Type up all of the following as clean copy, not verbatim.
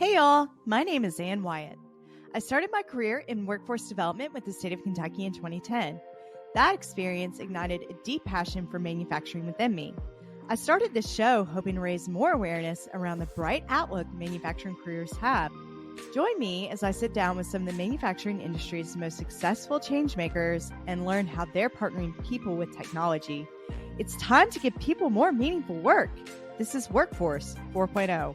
Hey y'all, my name is Ann Wyatt. I started my career in workforce development with the state of Kentucky in 2010. That experience ignited a deep passion for manufacturing within me. I started this show hoping to raise more awareness around the bright outlook manufacturing careers have. Join me as I sit down with some of the manufacturing industry's most successful changemakers and learn how they're partnering people with technology. It's time to give people more meaningful work. This is Workforce 4.0.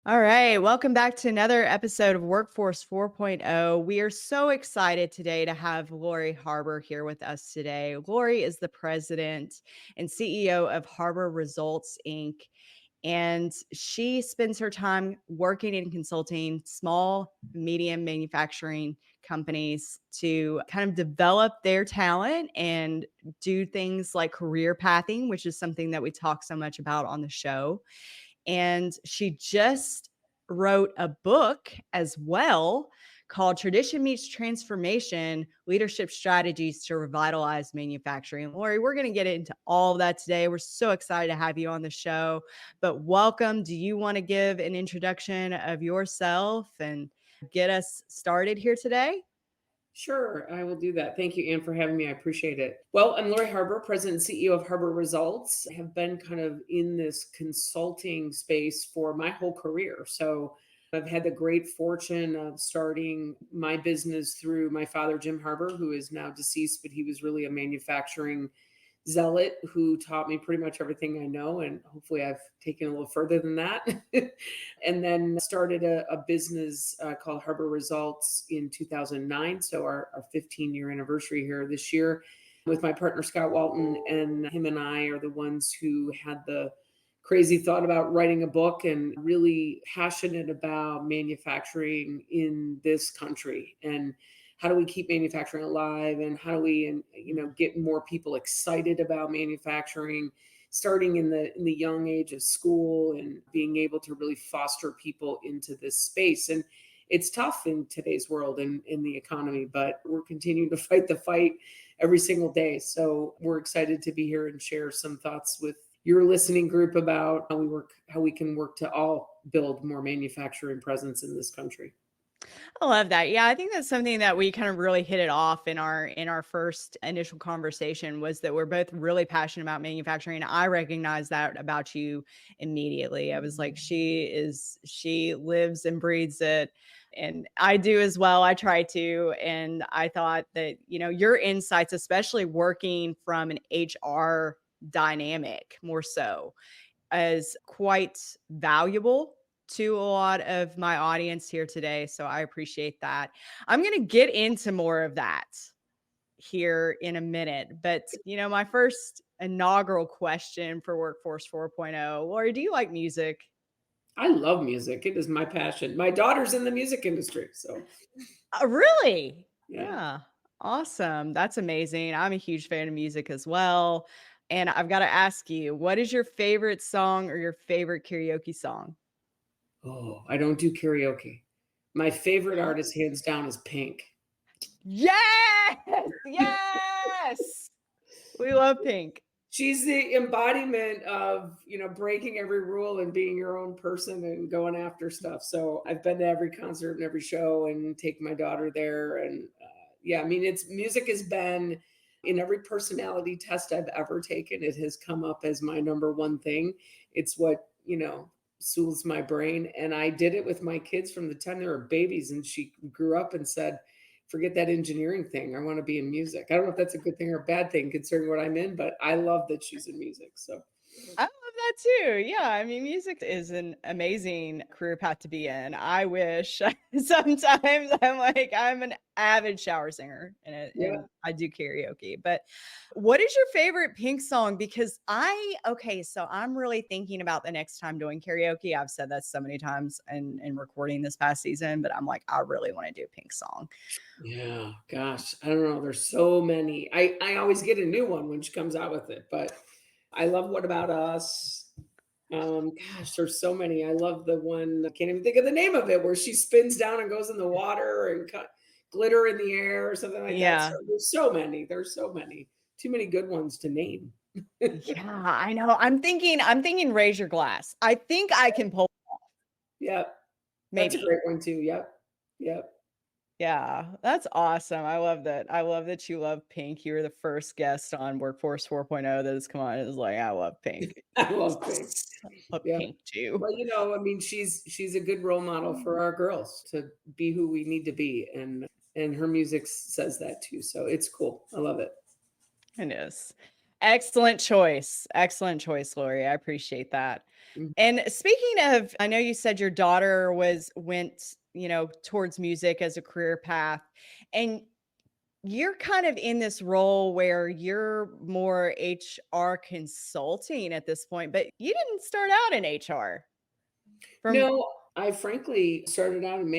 All right, welcome back to another episode of Workforce 4.0. We are so excited today to have Lori Harbour here with us today. Lori is the president and CEO of Harbour Results, Inc., and she spends her time working and consulting small, medium manufacturing companies to kind of develop their talent and do things like career pathing, which is something that we talk so much about on the show. And she just wrote a book as well called Tradition Meets Transformation: Leadership Strategies to Revitalize Manufacturing. Lori, we're going to get into all of that today. We're so excited to have you on the show, but welcome. Do you want to give an introduction of yourself and get us started here today? Sure, I will do that. Thank you, Ann, for having me. I appreciate it. Well, I'm Lori Harbour, President and CEO of Harbour Results. I have been kind of in this consulting space for my whole career. So I've had the great fortune of starting my business through my father, Jim Harbour, who is now deceased, but he was really a manufacturing zealot who taught me pretty much everything I know. And hopefully I've taken a little further than that. And then started a business called Harbour Results in 2009. So our 15-year anniversary here this year with my partner, Scott Walton, and him and I are the ones who had the crazy thought about writing a book and really passionate about manufacturing in this country. And how do we keep manufacturing alive, and how do we get more people excited about manufacturing, starting in the young age of school and being able to really foster people into this space. And it's tough in today's world and in the economy, but we're continuing to fight the fight every single day. So we're excited to be here and share some thoughts with your listening group about how we can work to all build more manufacturing presence in this country. I love that. Yeah, I think that's something that we kind of really hit it off in our first initial conversation, was that we're both really passionate about manufacturing. I recognize that about you immediately. I was like, she lives and breathes it. And I do as well. I try to. And I thought that, your insights, especially working from an HR dynamic more so, is quite valuable to a lot of my audience here today. So I appreciate that. I'm going to get into more of that here in a minute. But, my first inaugural question for Workforce 4.0, Lori, do you like music? I love music. It is my passion. My daughter's in the music industry. So, Really? yeah. Yeah. Awesome. That's amazing. I'm a huge fan of music as well. And I've got to ask you, what is your favorite song or your favorite karaoke song? Oh, I don't do karaoke. My favorite artist, hands down, is Pink. Yes! Yes! We love Pink. She's the embodiment of, breaking every rule and being your own person and going after stuff. So I've been to every concert and every show and take my daughter there. And yeah, I mean, music has been in every personality test I've ever taken. It has come up as my number one thing. It's what, soothes my brain. And I did it with my kids from the time they were babies. And she grew up and said, forget that engineering thing. I want to be in music. I don't know if that's a good thing or a bad thing considering what I'm in, but I love that she's in music. So I love that too. Yeah, I mean, music is an amazing career path to be in. I wish sometimes I'm an avid shower singer yeah. and I do karaoke. But what is your favorite Pink song? Because so I'm really thinking about the next time doing karaoke. I've said that so many times in recording this past season, but I'm like, I really want to do a Pink song. Yeah. Gosh, I don't know. There's so many. I always get a new one when she comes out with it, but I love What About Us? Gosh, there's so many. I love the one, I can't even think of the name of it, where she spins down and goes in the water and glitter in the air or something like that. Yeah. So there's so many. There's so many. Too many good ones to name. Yeah, I know. I'm thinking Raise Your Glass. I think I can pull. Yeah. That's a maybe. great one too. Yep. Yep. Yeah, that's awesome. I love that. I love that you love Pink. You were the first guest on Workforce 4.0 that has come on and is like, "I love Pink." I love Pink. I love Yeah. Pink too. Well, I mean, she's a good role model for our girls to be who we need to be, and her music says that too. So it's cool. I love it. It is. Excellent choice. Excellent choice, Lori. I appreciate that. Mhm. And speaking of, I know you said your daughter went, towards music as a career path. And you're kind of in this role where you're more HR consulting at this point, but you didn't start out in HR from No, I frankly started out in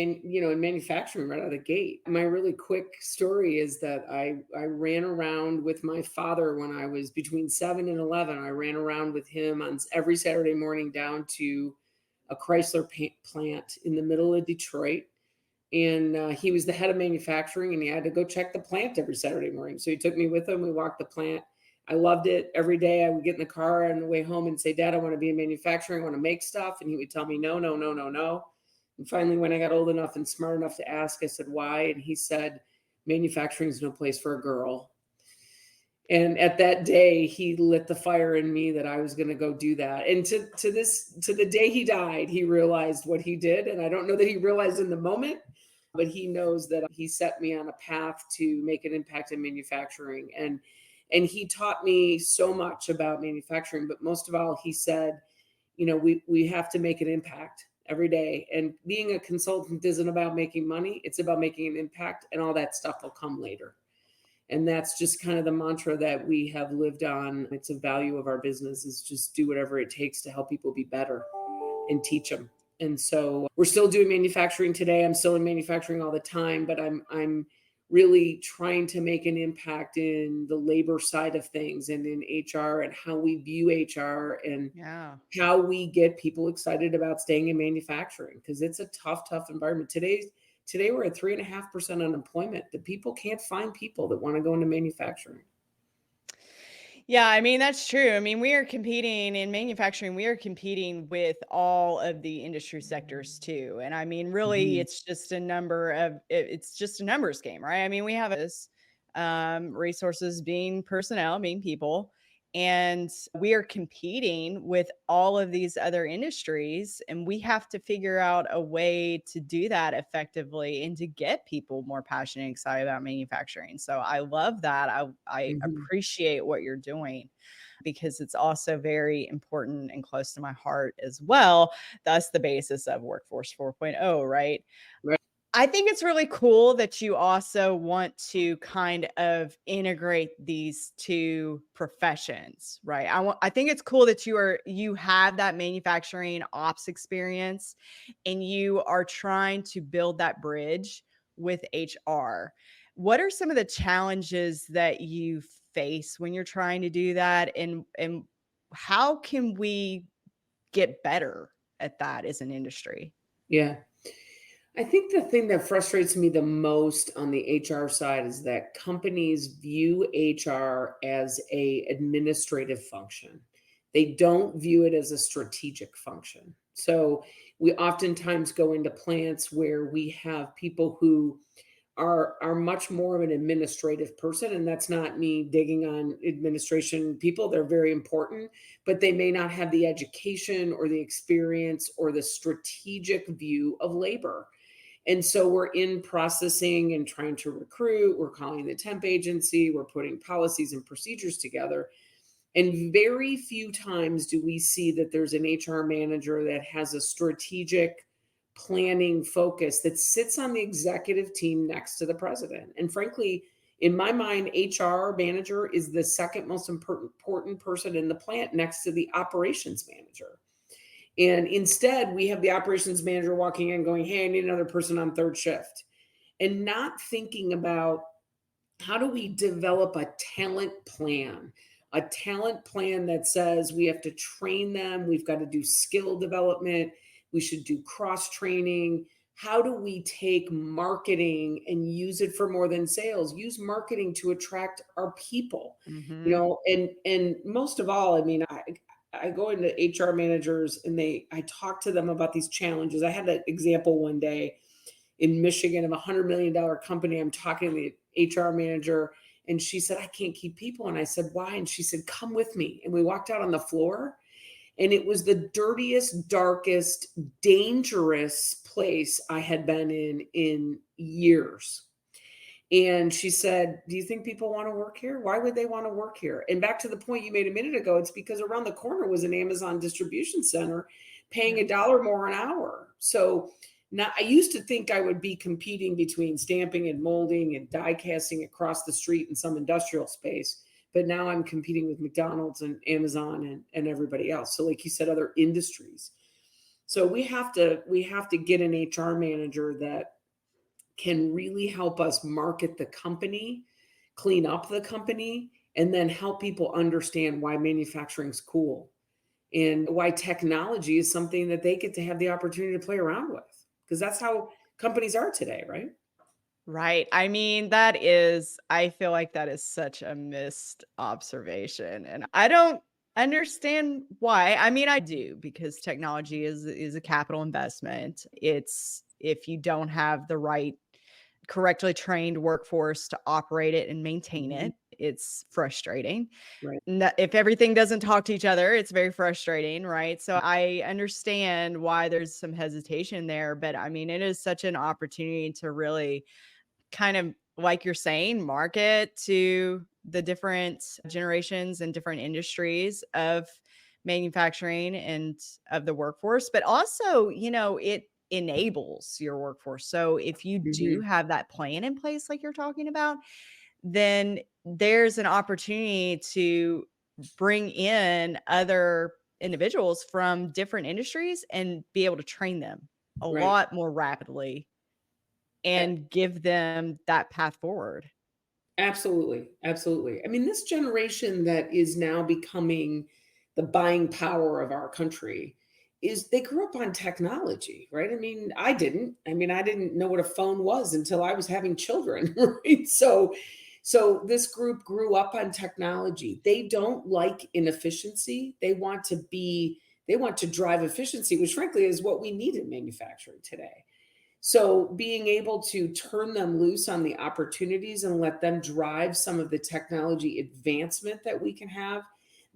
manufacturing right out of the gate. My really quick story is that I ran around with my father when I was between 7 and 11. I ran around with him on every Saturday morning down to a Chrysler plant in the middle of Detroit. And he was the head of manufacturing, and he had to go check the plant every Saturday morning. So he took me with him. We walked the plant. I loved it. Every day I would get in the car on the way home and say, Dad, I want to be in manufacturing. I want to make stuff. And he would tell me, no, no, no, no, no. And finally, when I got old enough and smart enough to ask, I said, why? And he said, manufacturing is no place for a girl. And at that day, he lit the fire in me that I was going to go do that. And to the day he died, he realized what he did. And I don't know that he realized in the moment, but he knows that he set me on a path to make an impact in manufacturing. And he taught me so much about manufacturing, but most of all, he said, we have to make an impact every day. And being a consultant isn't about making money, it's about making an impact, and all that stuff will come later. And that's just kind of the mantra that we have lived on. It's a value of our business, is just do whatever it takes to help people be better and teach them. And so we're still doing manufacturing today. I'm still in manufacturing all the time, but I'm really trying to make an impact in the labor side of things and in HR and how we view HR and yeah. how we get people excited about staying in manufacturing, because it's a tough environment. Today we're at 3.5% unemployment. The people can't find people that want to go into manufacturing. Yeah, I mean, that's true. I mean, we are competing in manufacturing, we are competing with all of the industry sectors too. And I mean, really, Mhm. it's just it's just a numbers game, right? I mean, we have this resources being personnel, being people, and we are competing with all of these other industries. And we have to figure out a way to do that effectively and to get people more passionate and excited about manufacturing. So I love that. I Mhm. appreciate what you're doing because it's also very important and close to my heart as well. That's the basis of Workforce 4.0, right? Right. I think it's really cool that you also want to kind of integrate these two professions, right? I think it's cool that you have that manufacturing ops experience and you are trying to build that bridge with HR. What are some of the challenges that you face when you're trying to do that, and how can we get better at that as an industry? Yeah. I think the thing that frustrates me the most on the HR side is that companies view HR as a administrative function. They don't view it as a strategic function. So we oftentimes go into plants where we have people who are much more of an administrative person, and that's not me digging on administration people. They're very important, but they may not have the education or the experience or the strategic view of labor. And so we're in processing and trying to recruit. We're calling the temp agency. We're putting policies and procedures together. And very few times do we see that there's an HR manager that has a strategic planning focus that sits on the executive team next to the president. And frankly, in my mind, HR manager is the second most important person in the plant next to the operations manager. And instead, we have the operations manager walking in going, hey, I need another person on third shift. And not thinking about how do we develop a talent plan that says we have to train them, we've got to do skill development, we should do cross training. How do we take marketing and use it for more than sales? Use marketing to attract our people, Mhm. and most of all, I mean, I go into HR managers and I talk to them about these challenges. I had an example one day in Michigan of $100 million company. I'm talking to the HR manager and she said, I can't keep people. And I said, why? And she said, come with me. And we walked out on the floor and it was the dirtiest, darkest, dangerous place I had been in years. And she said, do you think people want to work here? Why would they want to work here? And back to the point you made a minute ago, it's because around the corner was an Amazon distribution center paying $1 more an hour. So now I used to think I would be competing between stamping and molding and die casting across the street in some industrial space. But now I'm competing with McDonald's and Amazon and everybody else. So like you said, other industries. So we have to get an HR manager that can really help us market the company, clean up the company, and then help people understand why manufacturing's cool and why technology is something that they get to have the opportunity to play around with. Because that's how companies are today, right? Right. I feel like that is such a missed observation. And I don't understand why. I mean, I do because technology is a capital investment. It's if you don't have the right correctly trained workforce to operate it and maintain it, it's frustrating. Right. If everything doesn't talk to each other, it's very frustrating, right? So I understand why there's some hesitation there, but I mean, it is such an opportunity to really kind of, like you're saying, market to the different generations and different industries of manufacturing and of the workforce, but also, it enables your workforce. So if you do have that plan in place, like you're talking about, then there's an opportunity to bring in other individuals from different industries and be able to train them a Right. lot more rapidly and give them that path forward. Absolutely. Absolutely. I mean, this generation that is now becoming the buying power of our country is they grew up on technology, right? I mean, I didn't. I mean, I didn't know what a phone was until I was having children, right? So this group grew up on technology. They don't like inefficiency. They want to drive efficiency, which frankly is what we need in manufacturing today. So being able to turn them loose on the opportunities and let them drive some of the technology advancement that we can have,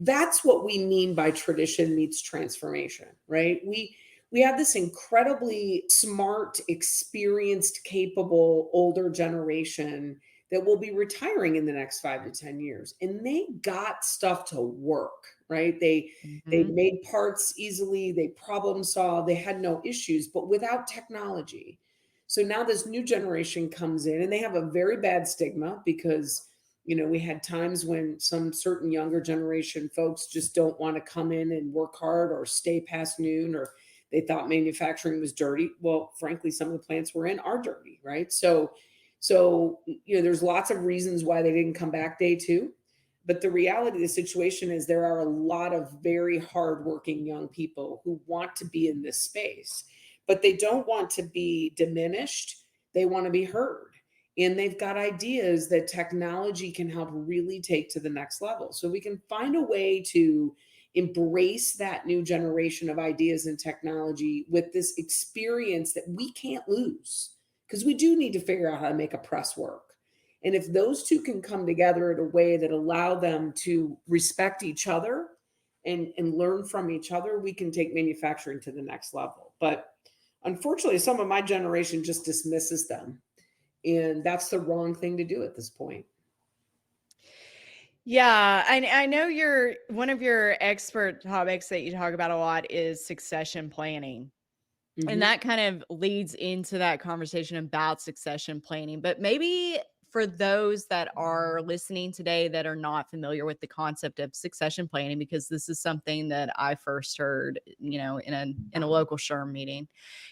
that's what we mean by tradition meets transformation, right? We have this incredibly smart, experienced, capable older generation that will be retiring in the next 5 to 10 years. And they got stuff to work, right? They made parts easily, they problem solved, they had no issues, but without technology. So now this new generation comes in and they have a very bad stigma because we had times when some certain younger generation folks just don't want to come in and work hard or stay past noon, or they thought manufacturing was dirty. Well, frankly, some of the plants we're in are dirty, right? So there's lots of reasons why they didn't come back day two. But the reality of the situation is there are a lot of very hardworking young people who want to be in this space, but they don't want to be diminished. They want to be heard. And they've got ideas that technology can help really take to the next level. So we can find a way to embrace that new generation of ideas and technology with this experience that we can't lose, because we do need to figure out how to make a press work. And if those two can come together in a way that allow them to respect each other and learn from each other, we can take manufacturing to the next level. But unfortunately, some of my generation just dismisses them. And that's the wrong thing to do at this point. Yeah, I know one of your expert topics that you talk about a lot is succession planning. And that kind of leads into that conversation about succession planning. But maybe for those that are listening today that are not familiar with the concept of succession planning, because this is something that I first heard, in a local SHRM meeting.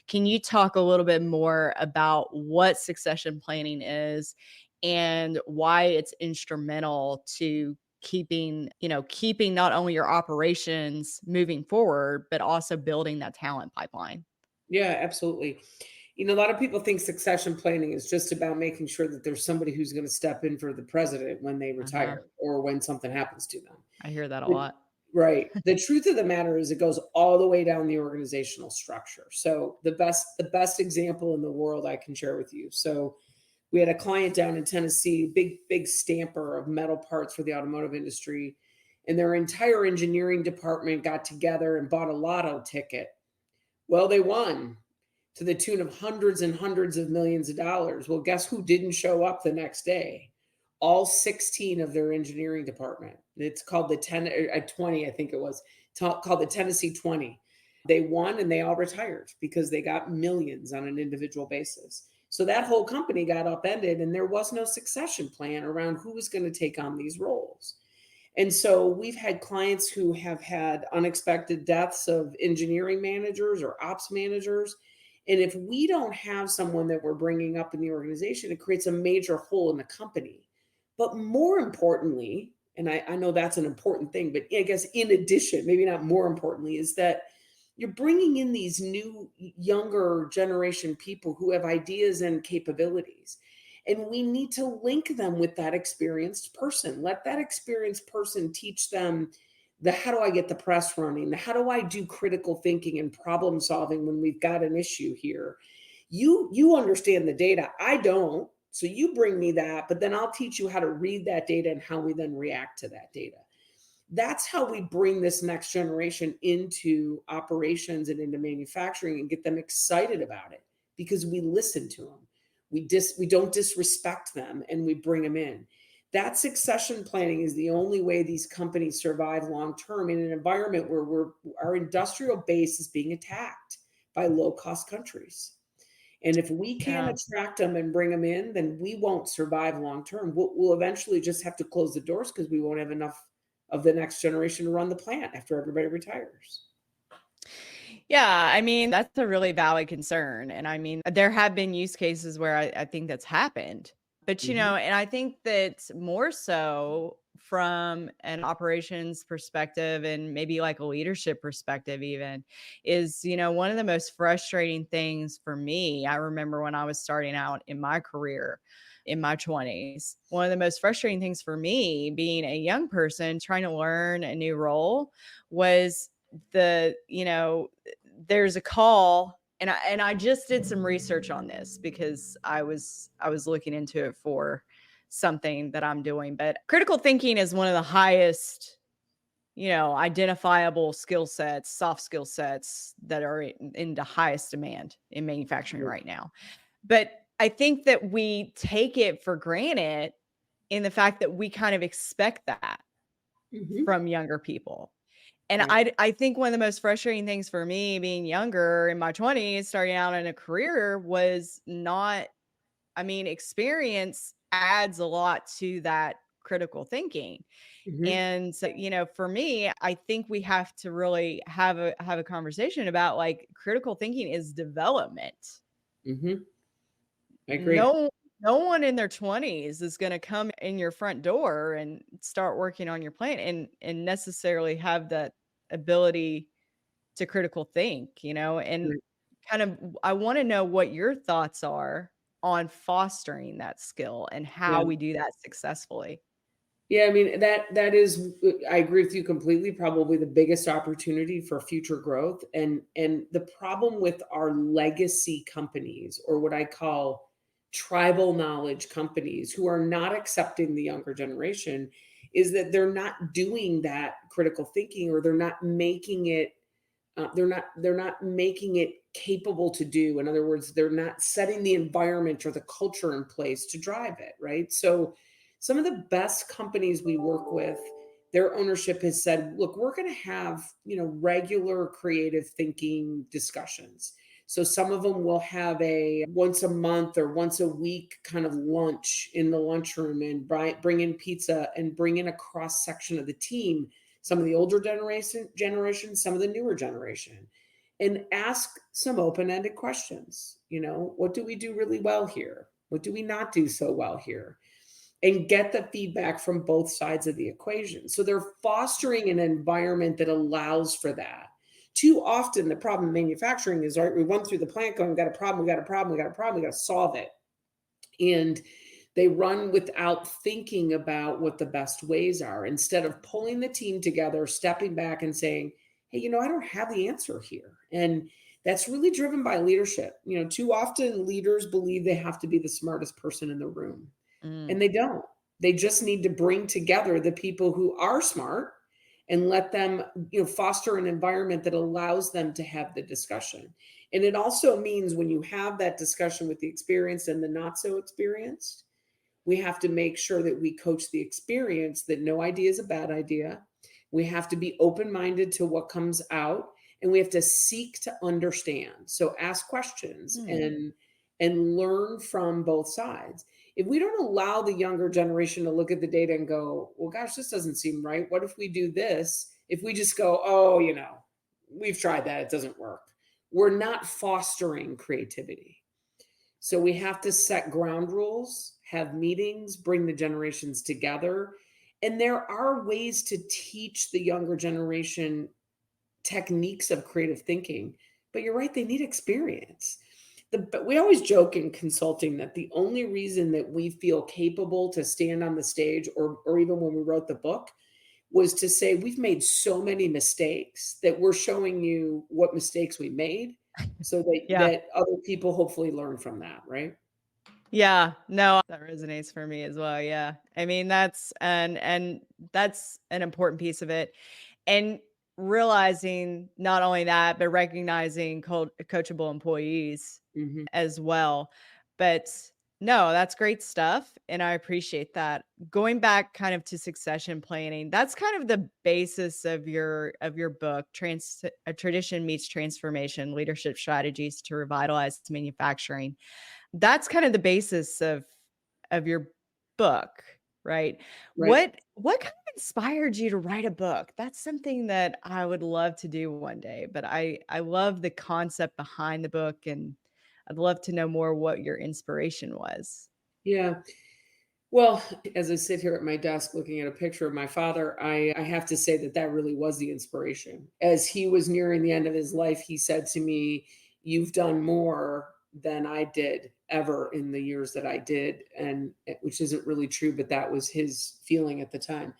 Can you talk a little bit more about what succession planning is and why it's instrumental to keeping not only your operations moving forward, but also building that talent pipeline? Yeah, absolutely. A lot of people think succession planning is just about making sure that there's somebody who's going to step in for the president when they retire or when something happens to them. I hear that a lot. Right. The truth of the matter is it goes all the way down the organizational structure. So the best example in the world I can share with you. So we had a client down in Tennessee, big stamper of metal parts for the automotive industry, and their entire engineering department got together and bought a lotto ticket. Well, they won to the tune of hundreds and hundreds of millions of dollars. Well, guess who didn't show up the next day? All 16 of their engineering department. It's called the 20, I think it was, called the Tennessee 20. They won and they all retired because they got millions on an individual basis. So that whole company got upended and there was no succession plan around who was going to take on these roles. And so we've had clients who have had unexpected deaths of engineering managers or ops managers. And if we don't have someone that we're bringing up in the organization, it creates a major hole in the company. But more importantly, and I know that's an important thing, but I guess in addition, maybe not more importantly, is that you're bringing in these new, younger generation people who have ideas and capabilities. And we need to link them with that experienced person. Let that experienced person teach them the how do I get the press running, the how do I do critical thinking and problem solving when we've got an issue here. You understand the data. I don't. So you bring me that, but then I'll teach you how to read that data and how we then react to that data. That's how we bring this next generation into operations and into manufacturing and get them excited about it because we listen to them. We don't disrespect them and we bring them in. That succession planning is the only way these companies survive long term in an environment where our industrial base is being attacked by low cost countries. And if we can't attract them and bring them in, then we won't survive long term. We'll eventually just have to close the doors because we won't have enough of the next generation to run the plant after everybody retires. Yeah, I mean, that's a really valid concern. And I mean, there have been use cases where I think that's happened. But, Mhm. and I think that more so from an operations perspective and maybe like a leadership perspective, even is, one of the most frustrating things for me. I remember when I was starting out in my career in my 20s, one of the most frustrating things for me being a young person trying to learn a new role was there's a call, and I just did some research on this because I was looking into it for something that I'm doing. But critical thinking is one of the highest, identifiable skill sets, soft skill sets that are in the highest demand in manufacturing right now. But I think that we take it for granted in the fact that we kind of expect that Mhm. from younger people. And Right. I think one of the most frustrating things for me being younger in my 20s, starting out in a career was not, experience adds a lot to that critical thinking. Mhm. And so, for me, I think we have to really have a conversation about like critical thinking is development. Mhm. I agree. No one in their 20s is going to come in your front door and start working on your plant and necessarily have that ability to critical think, and Right. kind of I want to know what your thoughts are on fostering that skill and Yeah. how we do that successfully. Yeah, I mean that is I agree with you completely, probably the biggest opportunity for future growth. And the problem with our legacy companies, or what I call tribal knowledge companies who are not accepting the younger generation, is that they're not doing that critical thinking, or they're not making it they're not making it capable to do. In other words, they're not setting the environment or the culture in place to drive it, right? So some of the best companies we work with, their ownership has said, look, we're going to have, regular creative thinking discussions. So some of them will have a once a month or once a week kind of lunch in the lunchroom, and bring in pizza and bring in a cross section of the team, some of the older generation, some of the newer generation, and ask some open-ended questions. What do we do really well here? What do we not do so well here? And get the feedback from both sides of the equation. So they're fostering an environment that allows for that. Too often, the problem in manufacturing is, all right, we run through the plant going, we got a problem, we got a problem, we got a problem, we got to solve it. And They run without thinking about what the best ways are, instead of pulling the team together, stepping back and saying, hey, I don't have the answer here. And that's really driven by leadership. Too often leaders believe they have to be the smartest person in the room, Mm. and they don't. They just need to bring together the people who are smart and let them, foster an environment that allows them to have the discussion. And it also means when you have that discussion with the experienced and the not so experienced, we have to make sure that we coach the experience that no idea is a bad idea. We have to be open-minded to what comes out, and we have to seek to understand. So ask questions and learn from both sides. If we don't allow the younger generation to look at the data and go, well, gosh, this doesn't seem right. What if we do this? If we just go, oh, we've tried that, it doesn't work. We're not fostering creativity. So we have to set ground rules, have meetings, bring the generations together. And there are ways to teach the younger generation techniques of creative thinking, but you're right, they need experience. But we always joke in consulting that the only reason that we feel capable to stand on the stage, or even when we wrote the book, was to say we've made so many mistakes that we're showing you what mistakes we made, so Yeah. that other people hopefully learn from that, right? Yeah, no, that resonates for me as well. Yeah. I mean, and that's an important piece of it. And realizing not only that, but recognizing coachable employees Hmm. as well. But no, that's great stuff. And I appreciate that. Going back kind of to succession planning, that's kind of the basis of your book, Tradition Meets Transformation: Leadership Strategies to Revitalize Manufacturing. That's kind of the basis of your book, right? Right. What kind of inspired you to write a book? That's something that I would love to do one day, but I love the concept behind the book, and I'd love to know more what your inspiration was. Yeah. Well, as I sit here at my desk looking at a picture of my father, I have to say that that really was the inspiration. As he was nearing the end of his life, he said to me, you've done more than I did ever in the years that I did. And which isn't really true, but that was his feeling at the time.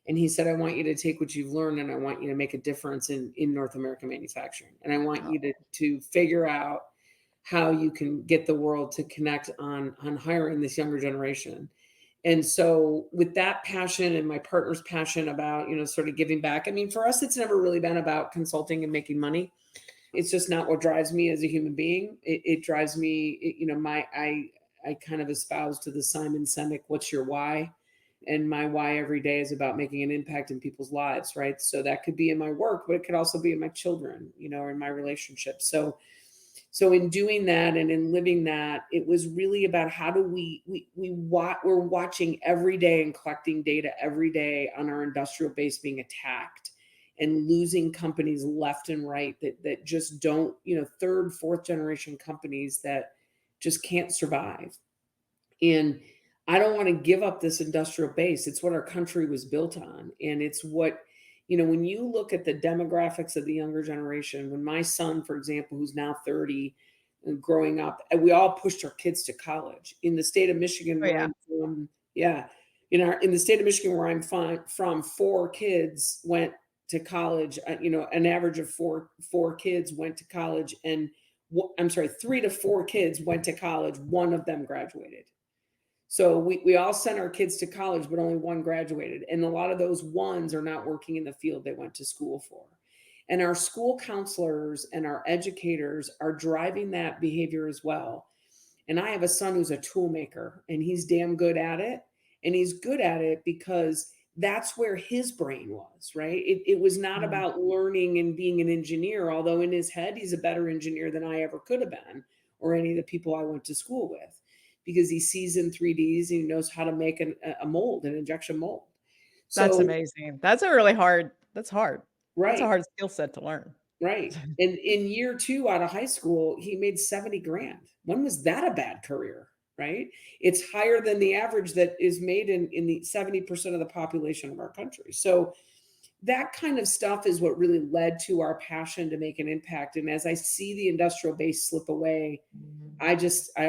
And he said, I want you to take what you've learned, and I want you to make a difference in North American manufacturing. And I want you to figure out how you can get the world to connect on hiring this younger generation. And so with that passion and my partner's passion about, sort of giving back, I mean, for us, it's never really been about consulting and making money. It's just not what drives me as a human being. It drives me, I kind of espouse to the Simon Sinek, what's your why? And my why every day is about making an impact in people's lives, right? So that could be in my work, but it could also be in my children, or in my relationships. So in doing that and in living that, it was really about how do we're watching every day and collecting data every day on our industrial base being attacked and losing companies left and right that just don't, third, fourth generation companies that just can't survive. And I don't want to give up this industrial base. It's what our country was built on. And it's what, when you look at the demographics of the younger generation, when my son, for example, who's now 30, growing up, we all pushed our kids to college. In the state of Michigan, Oh where yeah. I'm from, yeah, in the state of Michigan, where I'm from, 4 kids went to college. An average of four kids went to college, and I'm sorry, 3 to 4 kids went to college. One of them graduated. So we all sent our kids to college, but only one graduated. And a lot of those ones are not working in the field they went to school for. And our school counselors and our educators are driving that behavior as well. And I have a son who's a tool maker, and he's damn good at it. And he's good at it because that's where his brain was, right? It was not Mm. about learning and being an engineer, although in his head, he's a better engineer than I ever could have been, or any of the people I went to school with, because he sees in 3Ds and he knows how to make a mold, an injection mold. That's So, amazing. That's a really hard that's hard. That's a right. hard skill set to learn. Right. And in year 2 out of high school, he made 70 grand. When was that a bad career? Right. It's higher than the average that is made in the 70% of the population of our country. So that kind of stuff is what really led to our passion to make an impact. And as I see the industrial base slip away, I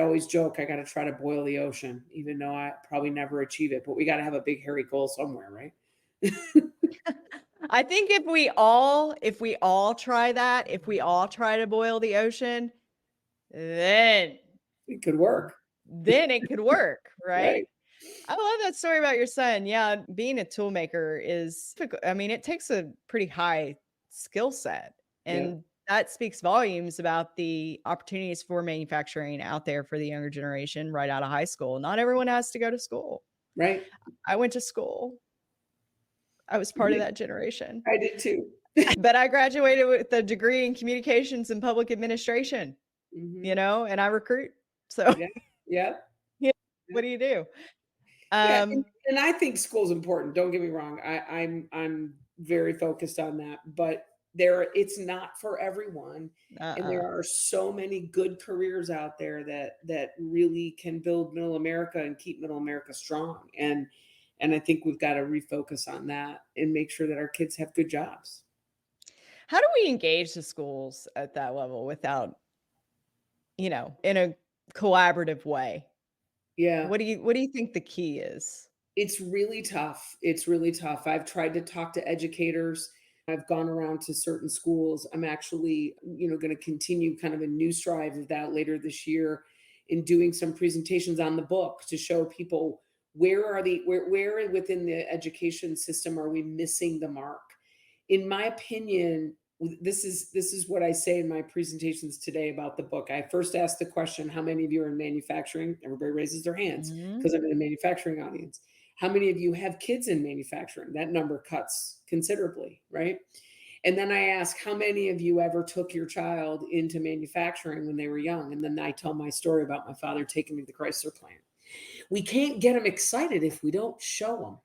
always joke, I got to try to boil the ocean, even though I probably never achieve it, but we got to have a big, hairy goal somewhere, right? I think if we all try that, if we all try to boil the ocean, then It could work. it could work, right? Right. I love that story about your son. Yeah, being a tool maker I mean, it takes a pretty high skill set. Yeah. And that speaks volumes about the opportunities for manufacturing out there for the younger generation right out of high school. Not everyone has to go to school. Right. I went to school. I was part of that generation. I did too. But I graduated with a degree in communications and public administration, Mm-hmm. and I recruit. So Yeah. Yeah. yeah, what do you do? Yeah. And I think school's important. Don't get me wrong. I'm very focused on that, but it's not for everyone. And there are so many good careers out there that really can build middle America and keep middle America strong. And I think we've got to refocus on that and make sure that our kids have good jobs. How do we engage the schools at that level without, in a collaborative way? Yeah. What do you think the key is? It's really tough. It's really tough. I've tried to talk to educators. I've gone around to certain schools. I'm actually, going to continue kind of a new strive of that later this year in doing some presentations on the book to show people where within the education system are we missing the mark. In my opinion, this is what I say in my presentations today about the book. I first asked the question, how many of you are in manufacturing? Everybody raises their hands because I'm in a manufacturing audience. How many of you have kids in manufacturing? That number cuts considerably, right? And then I ask, how many of you ever took your child into manufacturing when they were young? And then I tell my story about my father taking me to the Chrysler plant. We can't get them excited if we don't show them.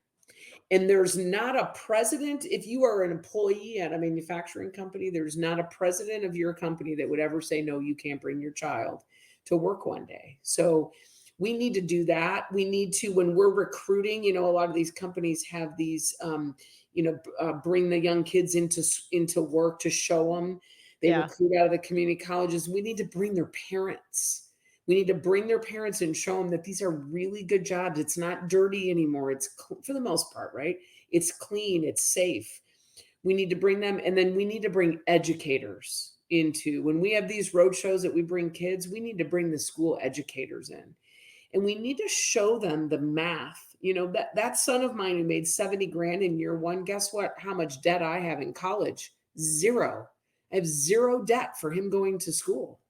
And there's not a president, if you are an employee at a manufacturing company, there's not a president of your company that would ever say, no, you can't bring your child to work one day. So we need to do that. We need to, when we're recruiting, a lot of these companies have these, bring the young kids into work to show them. They recruit out of the community colleges. We need to bring their parents. We need to bring their parents and show them that these are really good jobs. It's not dirty anymore. It's for the most part, right? It's clean. It's safe. We need to bring them. And then we need to bring educators into, when we have these road shows that we bring kids, we need to bring the school educators in. And we need to show them the math. That son of mine who made 70 grand in year one, guess what? How much debt I have in college? Zero. I have zero debt for him going to school.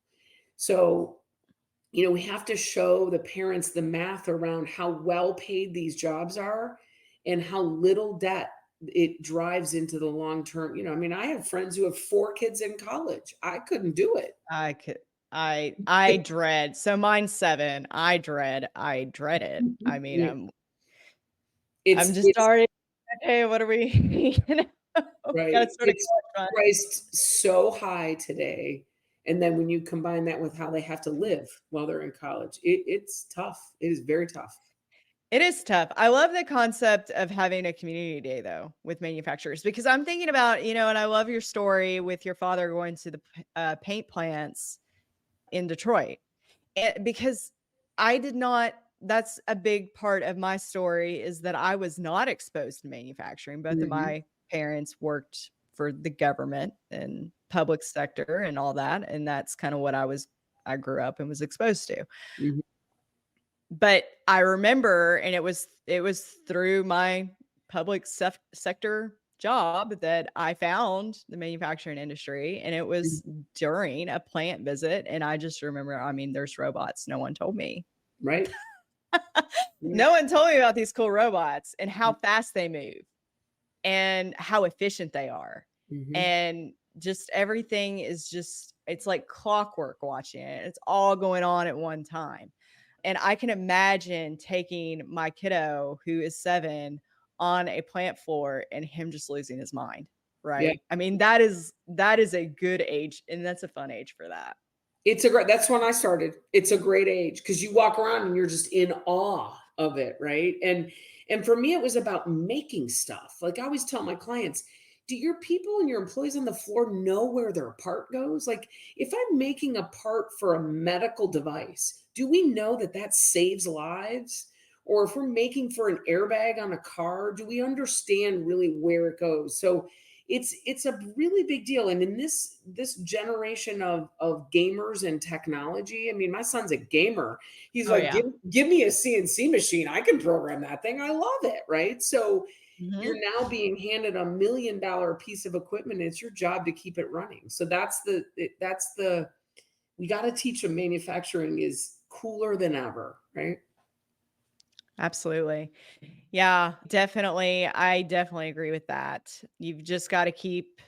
So, we have to show the parents the math around how well paid these jobs are and how little debt it drives into the long term. I have friends who have 4 kids in college. I couldn't do it. I dread. So mine's 7. I dread it. I mean, Yeah. I'm just already, hey, what are we, right. It's priced so high today. And then when you combine that with how they have to live while they're in college, it's tough. It is very tough. It is tough. I love the concept of having a community day, though, with manufacturers, because I'm thinking about, and I love your story with your father going to the paint plants in Detroit, because that's a big part of my story, is that I was not exposed to manufacturing. Both of my parents worked for the government and public sector and all that. And that's kind of what I grew up and was exposed to. Mm-hmm. But I remember, and it was through my public sector job that I found the manufacturing industry, and it was during a plant visit. And I just remember, there's robots. No one told me. Right. No one told me about these cool robots and how fast they move and how efficient they are. And just everything is it's like clockwork watching it. It's all going on at one time. And I can imagine taking my kiddo, who is 7, on a plant floor and him just losing his mind. Right. Yeah. That is a good age, and that's a fun age for that. That's when I started. It's a great age because you walk around and you're just in awe of it. Right. And for me, it was about making stuff. Like I always tell my clients, do your people and your employees on the floor know where their part goes? Like, if I'm making a part for a medical device, do we know that that saves lives? Or if we're making for an airbag on a car, do we understand really where it goes? So it's a really big deal. And in this generation of gamers and technology, I mean, my son's a gamer. He's Oh like, yeah. give me a CNC machine. I can program that thing. I love it. Right. So Mhm. you're now being handed $1 million piece of equipment. And it's your job to keep it running. So we got to teach them manufacturing is cooler than ever. Right. Absolutely. Yeah, definitely. I definitely agree with that. You've just got to keep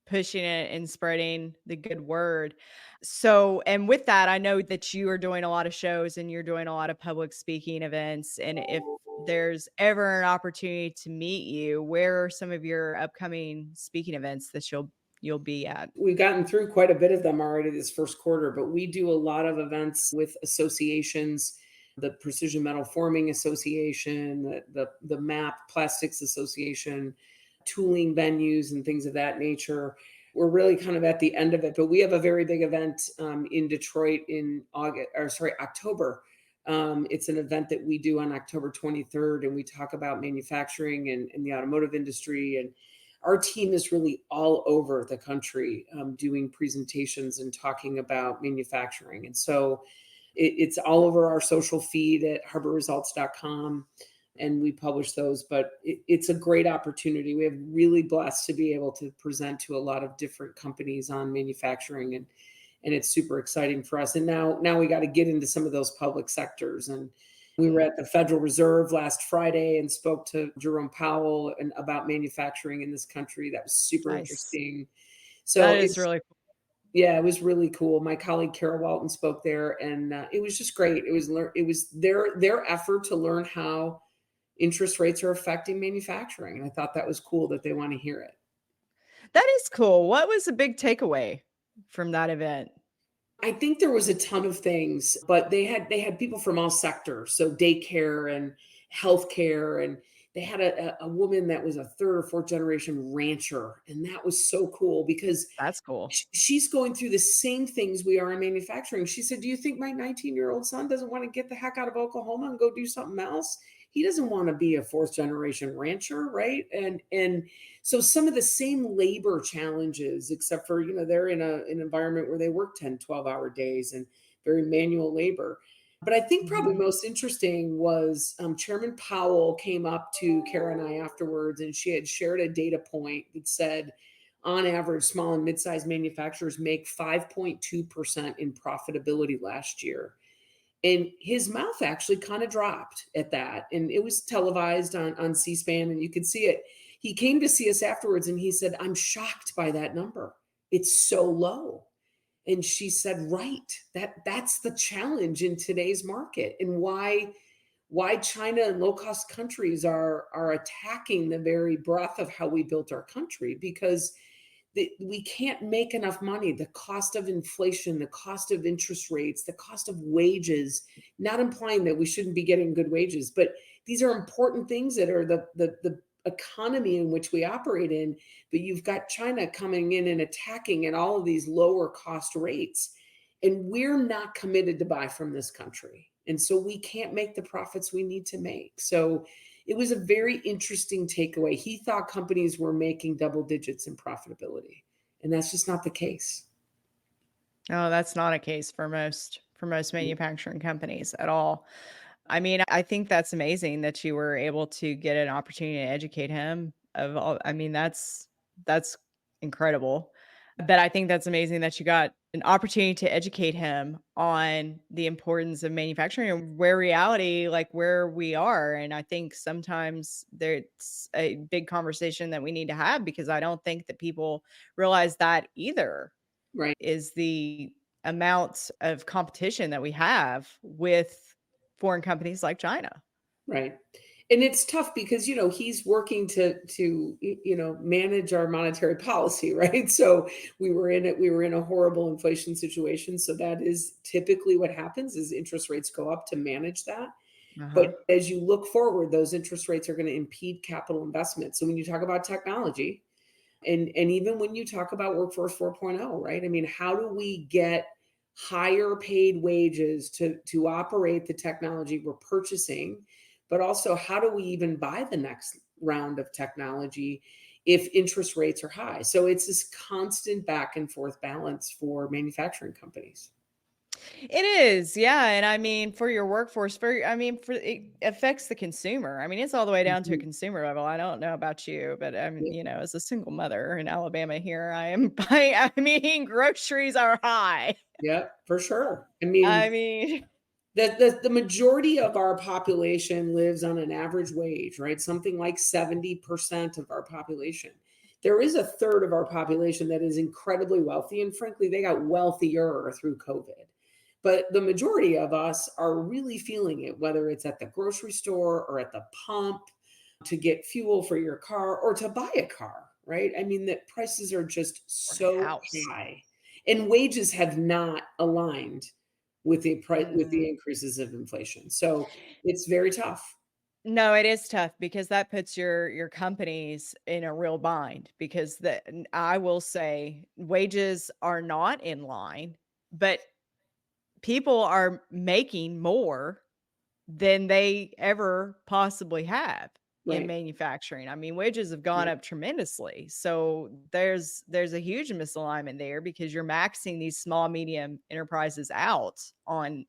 pushing it and spreading the good word. So, and with that, I know that you are doing a lot of shows and you're doing a lot of public speaking events. And if there's ever an opportunity to meet you, where are some of your upcoming speaking events that you'll be at? We've gotten through quite a bit of them already this first quarter, but we do a lot of events with associations, the Precision Metal Forming Association, the MAP Plastics Association, tooling venues, and things of that nature. We're really kind of at the end of it, but we have a very big event in Detroit in October. It's an event that we do on October 23rd, and we talk about manufacturing and the automotive industry. And our team is really all over the country doing presentations and talking about manufacturing. And so it's all over our social feed at harborresults.com, and we publish those. But it's a great opportunity. We have really blessed to be able to present to a lot of different companies on manufacturing, and it's super exciting for us. And now we got to get into some of those public sectors. And we were at the Federal Reserve last Friday and spoke to Jerome Powell and about manufacturing in this country. That was super Nice. interesting. That So is really cool. yeah, it was really cool. My colleague Kara Walton spoke there, and it was just great. It was their effort to learn how interest rates are affecting manufacturing, and I thought that was cool that they want to hear it. That is cool. What was a big takeaway from that event? I think there was a ton of things, but they had people from all sectors, so daycare and healthcare, and they had a woman that was a third or fourth generation rancher, and that was so cool because That's cool. she's going through the same things we are in manufacturing. She said, "Do you think my 19-year-old son doesn't want to get the heck out of Oklahoma and go do something else? He doesn't want to be a fourth generation rancher, right?" And so some of the same labor challenges, except for, they're in an environment where they work 10, 12-hour days and very manual labor. But I think probably Mhm. most interesting was Chairman Powell came up to Kara and I afterwards, and she had shared a data point that said, on average, small and mid-sized manufacturers make 5.2% in profitability last year. And his mouth actually kind of dropped at that. And it was televised on C-SPAN, and you could see it. He came to see us afterwards and he said, "I'm shocked by that number. It's so low." And she said, "Right. That's the challenge in today's market, and why China and low-cost countries are attacking the very breadth of how we built our country, because we can't make enough money. The cost of inflation, the cost of interest rates, the cost of wages, not implying that we shouldn't be getting good wages, but these are important things that are the economy in which we operate in. But you've got China coming in and attacking at all of these lower cost rates. And we're not committed to buy from this country. And so we can't make the profits we need to make. So it was a very interesting takeaway. He thought companies were making double digits in profitability, and that's just not the case. Oh, that's not a case for most manufacturing companies at all. I mean, I think that's amazing that you were able to get an opportunity to educate him of all. I mean, that's incredible. But I think that's amazing that you got an opportunity to educate him on the importance of manufacturing and where reality, like where we are. And I think sometimes there's a big conversation that we need to have, because I don't think that people realize that either, Right, is the amount of competition that we have with foreign companies like China. right. And it's tough because, he's working to manage our monetary policy, right? So we were in a horrible inflation situation. So that is typically what happens, is interest rates go up to manage that. Uh-huh. But as you look forward, those interest rates are going to impede capital investment. So when you talk about technology, And even when you talk about workforce 4.0, right? I mean, how do we get higher paid wages to operate the technology we're purchasing, but also how do we even buy the next round of technology if interest rates are high? So it's this constant back and forth balance for manufacturing companies. It is, yeah, and I mean, for your workforce, for it affects the consumer. I mean, it's all the way down to a Mhm. consumer level. I don't know about you, but Yeah, as a single mother in Alabama here, I am buying. I mean, groceries are high. yeah, for sure. I I mean, mean, the majority of our population lives on an average wage, right? Something like 70% of our population. There is a third of our population that is incredibly wealthy, and frankly, they got wealthier through COVID. But the majority of us are really feeling it, whether it's at the grocery store or at the pump to get fuel for your car or to buy a car, right? I mean, the prices are just or so house. high, and wages have not aligned with the price with the Mm. increases of inflation. So it's very tough. No, it is tough because that puts your companies in a real bind because I will say wages are not in line, but people are making more than they ever possibly have in Right. manufacturing. I mean, wages have gone Right. up tremendously. So there's a huge misalignment there because you're maxing these small medium enterprises out on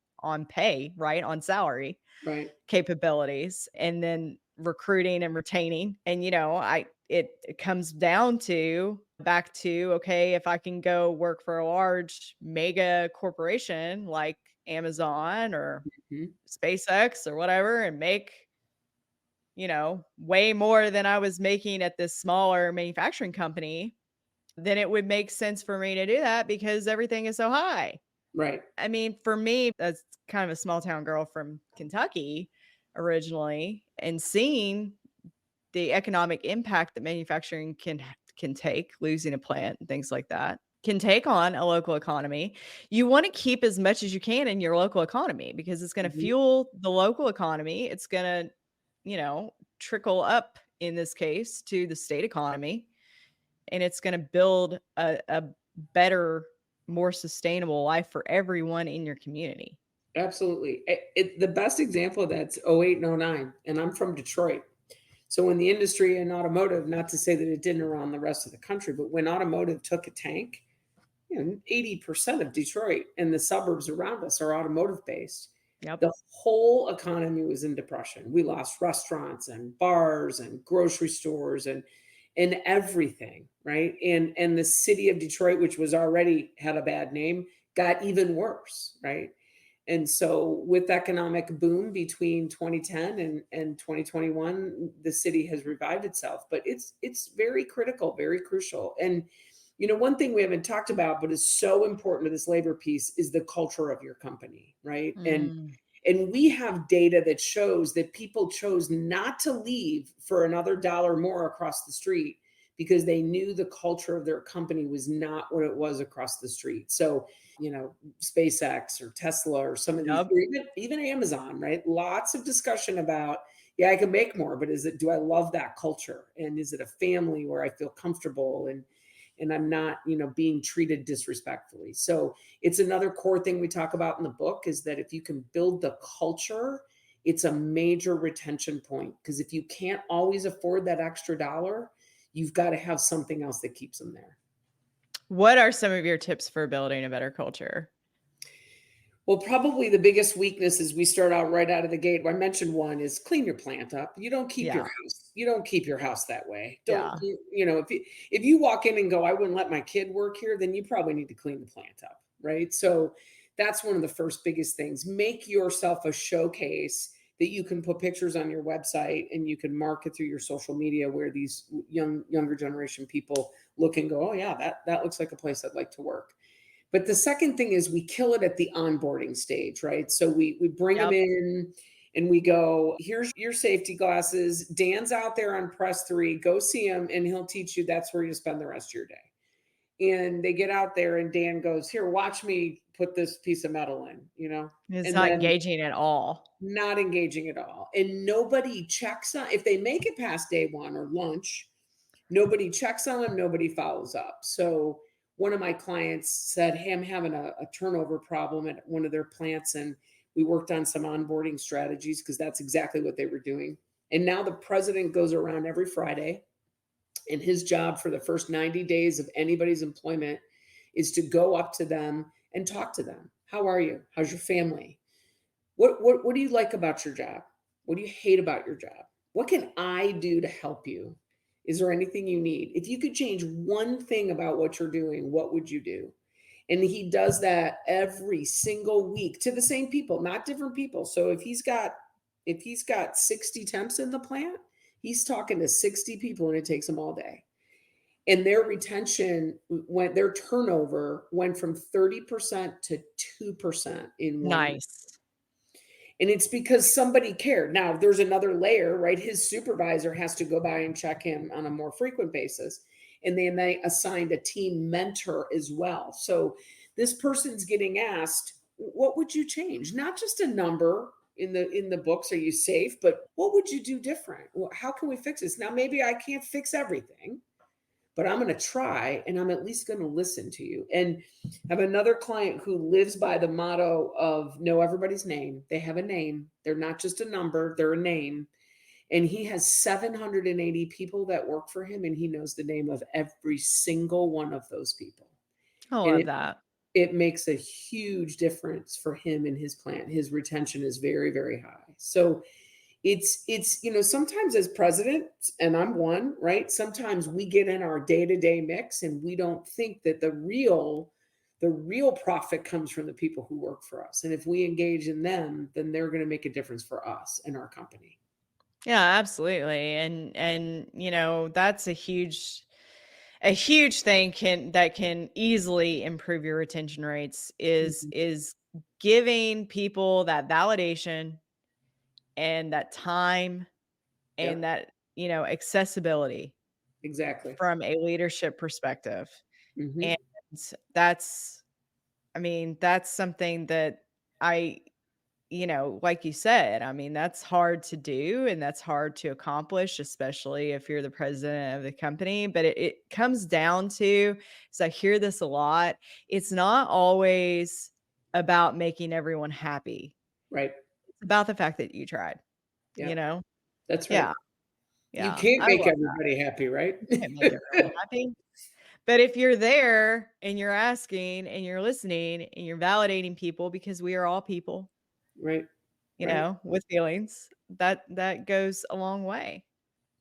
pay, right? On salary Right. capabilities and then recruiting and retaining. And it comes down to back to okay, if I can go work for a large mega corporation like Amazon or Mhm. SpaceX or whatever and make, way more than I was making at this smaller manufacturing company, then it would make sense for me to do that because everything is so high. Right. I mean, for me, as kind of a small town girl from Kentucky originally, and seeing the economic impact that manufacturing can take, losing a plant and things like that, can take on a local economy. You want to keep as much as you can in your local economy because it's going to Mhm. fuel the local economy. It's going to, trickle up in this case to the state economy, and it's going to build a better, more sustainable life for everyone in your community. Absolutely. The best example of that's '08 and '09, and I'm from Detroit. So when the industry in automotive, not to say that it didn't around the rest of the country, but when automotive took a tank, 80% of Detroit and the suburbs around us are automotive based. Yep. The whole economy was in depression. We lost restaurants and bars and grocery stores and everything, right? And the city of Detroit, which was already had a bad name, got even worse, right? And so with economic boom between 2010 and 2021, the city has revived itself. But it's very critical, very crucial. And one thing we haven't talked about, but is so important to this labor piece is the culture of your company, right? Mm. And we have data that shows that people chose not to leave for another dollar more across the street because they knew the culture of their company was not what it was across the street. So, SpaceX or Tesla or some of these, Yep. or even Amazon, right? Lots of discussion about, yeah, I can make more, but do I love that culture? And is it a family where I feel comfortable and I'm not, being treated disrespectfully? So it's another core thing we talk about in the book is that if you can build the culture, it's a major retention point. Because if you can't always afford that extra dollar, you've got to have something else that keeps them there. What are some of your tips for building a better culture? Well, probably the biggest weakness is we start out right out of the gate. I mentioned one is clean your plant up. You don't keep your Yeah. house. You don't keep your house that way. Don't Yeah. if you walk in and go, I wouldn't let my kid work here, then you probably need to clean the plant up, right? So that's one of the first biggest things. Make yourself a showcase that you can put pictures on your website and you can market through your social media where these younger generation people look and go, oh yeah, that looks like a place I'd like to work. But the second thing is we kill it at the onboarding stage, right? So we bring them Yep. in and we go, here's your safety glasses. Dan's out there on press 3. Go see him and he'll teach you that's where you spend the rest of your day. And they get out there and Dan goes, here, watch me put this piece of metal in. It's And not then engaging at all. not engaging at all. And nobody checks on if they make it past day 1 or lunch, Nobody checks on them, nobody follows up. So one of my clients said, hey, I'm having a turnover problem at one of their plants, and we worked on some onboarding strategies because that's exactly what they were doing. And now the president goes around every Friday, and his job for the first 90 days of anybody's employment is to go up to them and talk to them. How are you? How's your family? What do you like about your job? What do you hate about your job? What can I do to help you? Is there anything you need? If you could change one thing about what you're doing, what would you do? And he does that every single week to the same people, not different people. So if he's got 60 temps in the plant, he's talking to 60 people and it takes him all day. And their retention went, their turnover went from 30% to 2% in 1 year. Nice. And it's because somebody cared. Now, there's another layer, right? His supervisor has to go by and check him on a more frequent basis. And then they assigned a team mentor as well. So this person's getting asked, what would you change? Not just a number in the books, are you safe? But what would you do different? How can we fix this? Now, maybe I can't fix everything, but I'm going to try, and I'm at least going to listen to you. And I have another client who lives by the motto of know everybody's name. They have a name. They're not just a number, they're a name. And he has 780 people that work for him, and he knows the name of every single one of those people. I And love that. it makes a huge difference for him and his plant. His retention is very, very high. So it's sometimes as president, and I'm one, right? Sometimes we get in our day-to-day mix and we don't think that the real profit comes from the people who work for us. And if we engage in them, then they're going to make a difference for us and our company. Yeah, absolutely. And that's a huge thing that can easily improve your retention rates is giving people that validation and that time Yeah, and that, accessibility exactly. from a leadership perspective. Hmm. And that's that's something that I like you said, that's hard to do and that's hard to accomplish, especially if you're the president of the company. But it comes down to, so I hear this a lot, it's not always about making everyone happy. Right. It's about the fact that you tried, Yeah, you know? that's right. Yeah. You Yeah. can't I make love that. everybody happy, right? You can't make everyone happy. But if you're there and you're asking and you're listening and you're validating people, because we are all people, Right. Right. with feelings, that goes a long way.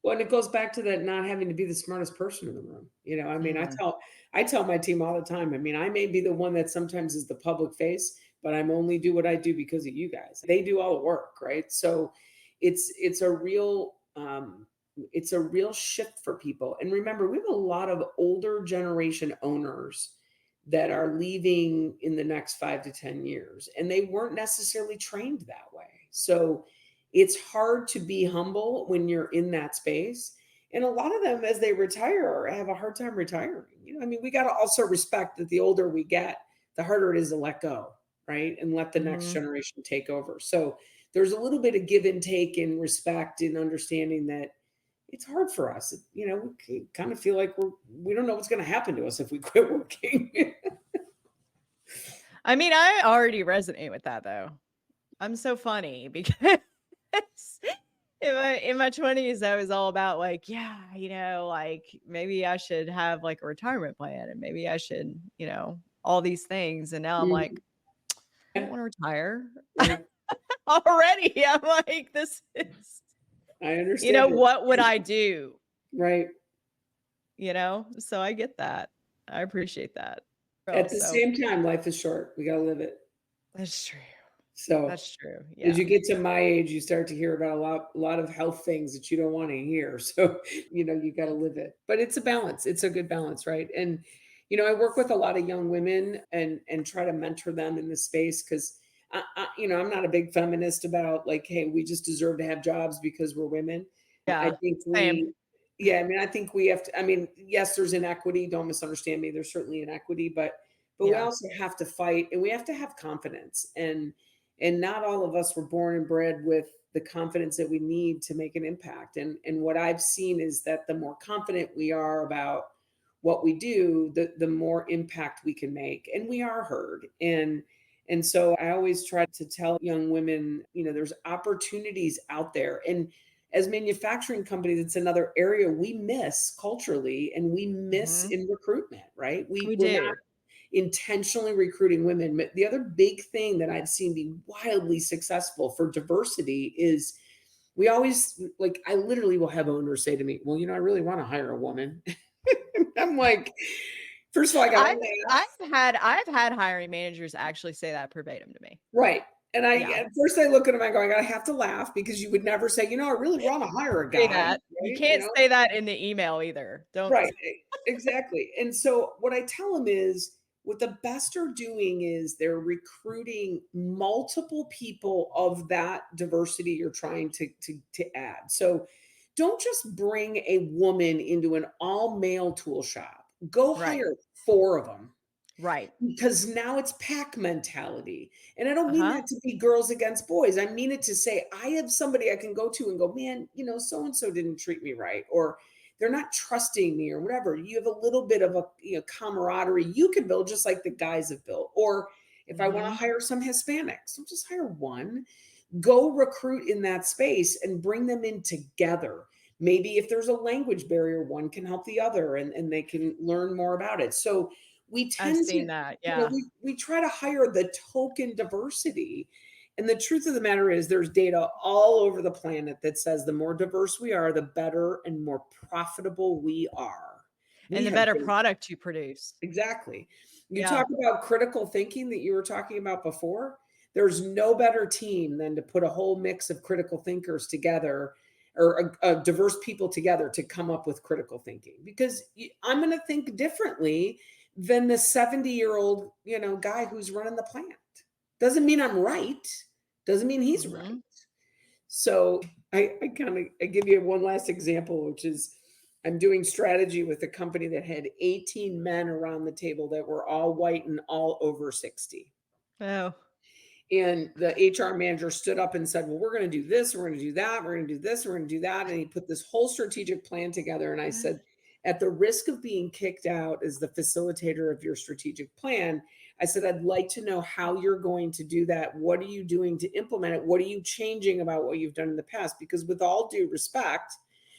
Well, and it goes back to that not having to be the smartest person in the room. I mean, Mhm. I tell my team all the time. I mean, I may be the one that sometimes is the public face, but I'm only do what I do because of you guys. They do all the work, right? So it's a real it's a real shift for people. And remember, we have a lot of older generation owners that are leaving in the next 5 to 10 years, and they weren't necessarily trained that way. So it's hard to be humble when you're in that space. And a lot of them, as they retire, have a hard time retiring. I mean, we got to also respect that the older we get, the harder it is to let go, right? And let the next Mhm. generation take over. So there's a little bit of give and take and respect and understanding that it's hard for us. We kind of feel like we don't know what's going to happen to us if we quit working. I already resonate with that though. I'm so funny because in my 20s, I was all about like, yeah, like maybe I should have like a retirement plan and maybe I should, all these things. And now I'm Mm, like, I don't yeah, want to retire right. already. I'm like, this is, I understand it. what would I do? Right. So I get that. I appreciate that. At the So same time, life is short. We got to live it. that's true. So That's true. as Yeah. you get to my age, you start to hear about a lot of health things that you don't want to hear. So, you got to live it. But it's a balance. It's a good balance, right? And I work with a lot of young women and try to mentor them in this space because I'm not a big feminist about like, hey, we just deserve to have jobs because we're women. I Yeah. think Same. yeah, I mean, I think we have to. I mean, yes, there's inequity. Don't misunderstand me. There's certainly inequity, but we Yeah. also have to fight and we have to have confidence And not all of us were born and bred with the confidence that we need to make an impact. And what I've seen is that the more confident we are about what we do, the more impact we can make, and we are heard. And so I always try to tell young women, there's opportunities out there. And as manufacturing companies, it's another area we miss culturally and we miss Mhm. in recruitment, right? We We're not do. intentionally recruiting women. But the other big thing that I've seen be wildly successful for diversity is we always, like, I literally will have owners say to me, well, I really want to hire a woman. I'm like, first of all, I got to I've laugh. I've had hiring managers actually say that verbatim to me. Right. And Yeah. at first I look at him, I go, I have to laugh because you would never say, I really want to hire a Say guy, that. You right? can't say that in the email either. Don't. Right. Exactly. And so what I tell them is what the best are doing is they're recruiting multiple people of that diversity you're trying to add. So don't just bring a woman into an all male tool shop. Go Right. hire 4 of them, Right. because now it's pack mentality. And I don't mean Uh-huh. that to be girls against boys. I mean it to say, I have somebody I can go to and go, man, so and so didn't treat me right, or they're not trusting me, or whatever. You have a little bit of a camaraderie you can build, just like the guys have built. Or if I want to Mhm. hire some Hispanics, don't just hire one. Go recruit in that space and bring them in together. Maybe if there's a language barrier, one can help the other, and they can learn more about it. So we I've tend to, seen that. Yeah. we try to hire the token diversity. And the truth of the matter is there's data all over the planet that says the more diverse we are, the better and more profitable we are. We And the have better been, product you produce. exactly. You Yeah. talk about critical thinking that you were talking about before. There's no better team than to put a whole mix of critical thinkers together, or a diverse people together, to come up with critical thinking, because I'm going to think differently than the 70-year-old guy who's running the plant. Doesn't mean I'm right, doesn't mean he's right. Mhm. So I give you one last example, which is I'm doing strategy with a company that had 18 men around the table that were all white and all over 60. Oh. And the HR manager stood up and said, well, we're going to do this, we're going to do that, we're going to do this, we're going to do that. And he put this whole strategic plan together. And I said, at the risk of being kicked out as the facilitator of your strategic plan, I said, I'd like to know how you're going to do that. What are you doing to implement it? What are you changing about what you've done in the past? Because with all due respect,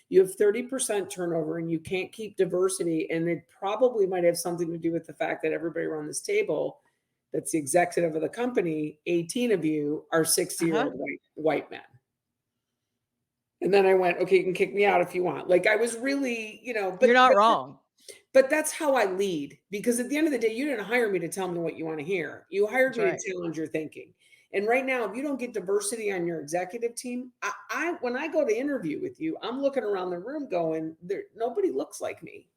you have 30% turnover and you can't keep diversity. And it probably might have something to do with the fact that everybody around this table that's the executive of the company, 18 of you are Uh-huh. 60-year-old white men. And then I went, okay, you can kick me out if you want. Like, I was really, You're not wrong. but that's how I lead, because at the end of the day, you didn't hire me to tell me what you want to hear. You hired That's me to right. challenge your thinking. And right now, if you don't get diversity on your executive team, I when I go to interview with you, I'm looking around the room going, nobody looks like me.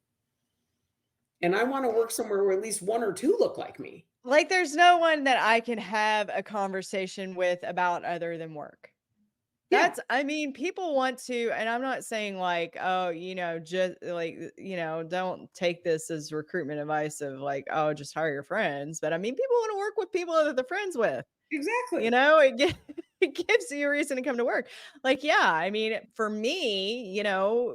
And I want to work somewhere where at least 1 or 2 look like me. Like, there's no one that I can have a conversation with about other than work. Yeah, I mean, people want to, and I'm not saying like, oh, just like, don't take this as recruitment advice of like, oh, just hire your friends. But I mean, people want to work with people that they're friends with. exactly. It gives you a reason to come to work. Like, yeah, I mean, for me,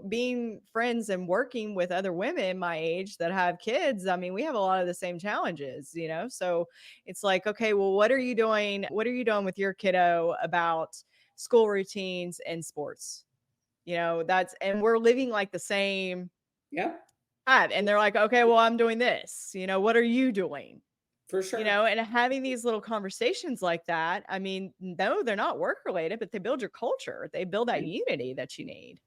being friends and working with other women my age that have kids, I mean, we have a lot of the same challenges, So it's like, okay, well, what are you doing? What are you doing with your kiddo about school routines and sports? And we're living like the same Yep, and they're like, okay, well, I'm doing this. What are you doing? for sure. And having these little conversations like that, I mean, no, they're not work related, but they build your culture. They build that unity that you need.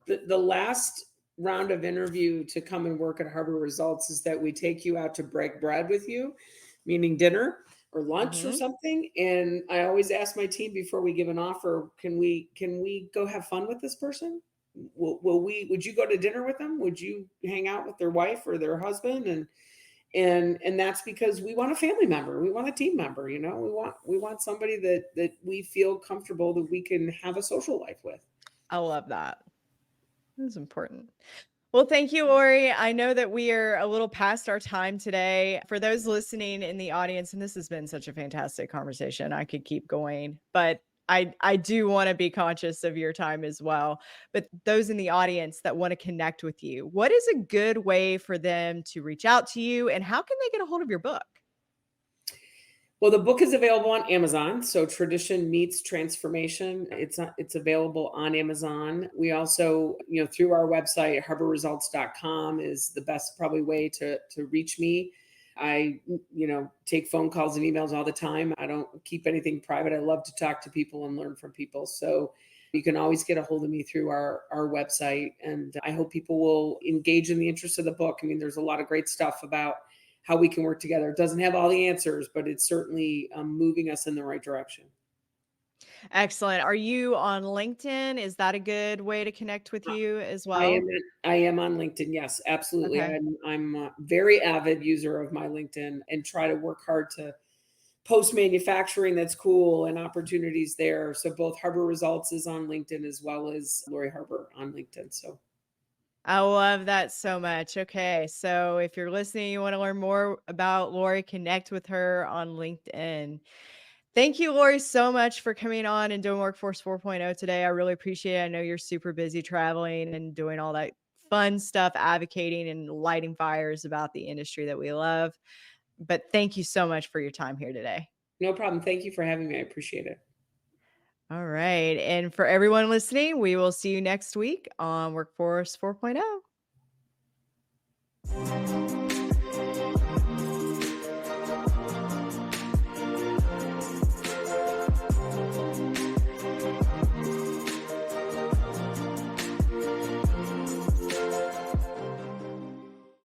The last round of interview to come and work at Harbor Results is that we take you out to break bread with you, meaning dinner or lunch or Mhm. something. And I always ask my team before we give an offer, can we go have fun with this person? Would you go to dinner with them? Would you hang out with their wife or their husband? And that's because we want a family member, we want a team member, we want somebody that we feel comfortable that we can have a social life with. I love that. It's important. Well, thank you, Lori. I know that we are a little past our time today. For those listening in the audience, and this has been such a fantastic conversation, I could keep going, but I do want to be conscious of your time as well. But those in the audience that want to connect with you, what is a good way for them to reach out to you, and how can they get a hold of your book? Well, the book is available on Amazon. So Tradition Meets Transformation. It's available on Amazon. We also, through our website, harborresults.com is the best probably way to reach me. I, take phone calls and emails all the time. I don't keep anything private. I love to talk to people and learn from people. So you can always get a hold of me through our website. And I hope people will engage in the interest of the book. I mean, there's a lot of great stuff about how we can work together. It doesn't have all the answers, but it's certainly moving us in the right direction. Excellent. Are you on LinkedIn? Is that a good way to connect with you as I am well? I am on LinkedIn. Yes, absolutely. Okay. I'm a very avid user of my LinkedIn and try to work hard to post manufacturing that's cool and opportunities there. So both Harbor Results is on LinkedIn as well as Lori Harbour on LinkedIn. So I love that so much. Okay. So if you're listening, you want to learn more about Lori, connect with her on LinkedIn. Thank you, Lori, so much for coming on and doing Workforce 4.0 today. I really appreciate it. I know you're super busy traveling and doing all that fun stuff, advocating and lighting fires about the industry that we love. But thank you so much for your time here today. no problem. Thank you for having me. I appreciate it. All right. And for everyone listening, we will see you next week on Workforce 4.0.